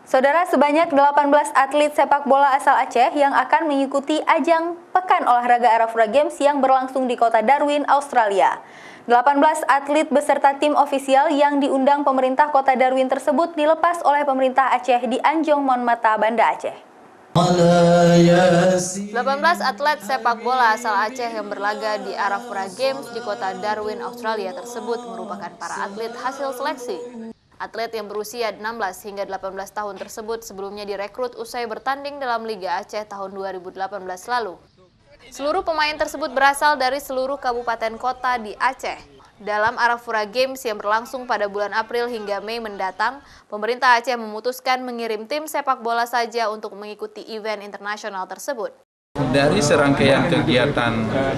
Saudara, sebanyak 18 atlet sepak bola asal Aceh yang akan mengikuti ajang Pekan Olahraga Arafura Games yang berlangsung di kota Darwin, Australia. 18 atlet beserta tim ofisial yang diundang pemerintah kota Darwin tersebut dilepas oleh pemerintah Aceh di Anjong Monmata, Banda Aceh. 18 atlet sepak bola asal Aceh yang berlaga di Arafura Games di kota Darwin, Australia tersebut merupakan para atlet hasil seleksi. Atlet yang berusia 16 hingga 18 tahun tersebut sebelumnya direkrut usai bertanding dalam Liga Aceh tahun 2018 lalu. Seluruh pemain tersebut berasal dari seluruh kabupaten kota di Aceh. Dalam Arafura Games yang berlangsung pada bulan April hingga Mei mendatang, pemerintah Aceh memutuskan mengirim tim sepak bola saja untuk mengikuti event internasional tersebut. Dari serangkaian kegiatan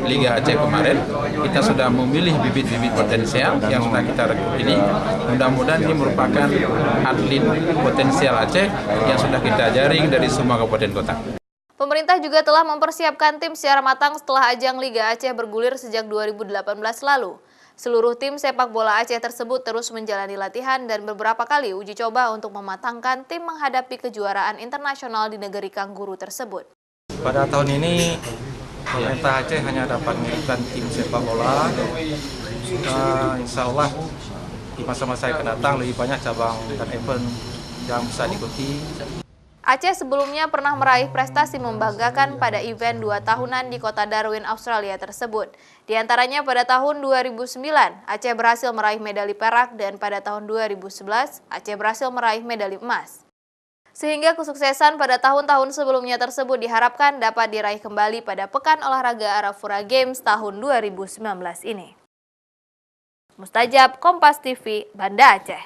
Liga Aceh kemarin, kita sudah memilih bibit-bibit potensial yang sudah kita rekrut ini. Mudah-mudahan ini merupakan atlet potensial Aceh yang sudah kita jaring dari semua kabupaten kota. Pemerintah juga telah mempersiapkan tim secara matang setelah ajang Liga Aceh bergulir sejak 2018 lalu. Seluruh tim sepak bola Aceh tersebut terus menjalani latihan dan beberapa kali uji coba untuk mematangkan tim menghadapi kejuaraan internasional di negeri Kangguru tersebut. Pada tahun ini, pemerintah Aceh hanya dapat mengirimkan tim sepak bola. Insya Allah di masa-masa yang akan datang lebih banyak cabang dan event yang bisa diikuti. Aceh sebelumnya pernah meraih prestasi membanggakan pada event 2 tahunan di kota Darwin, Australia tersebut. Di antaranya pada tahun 2009, Aceh berhasil meraih medali perak dan pada tahun 2011, Aceh berhasil meraih medali emas. Sehingga kesuksesan pada tahun-tahun sebelumnya tersebut diharapkan dapat diraih kembali pada Pekan Olahraga Arafura Games tahun 2019 ini. Mustajab, Kompas TV, Banda Aceh.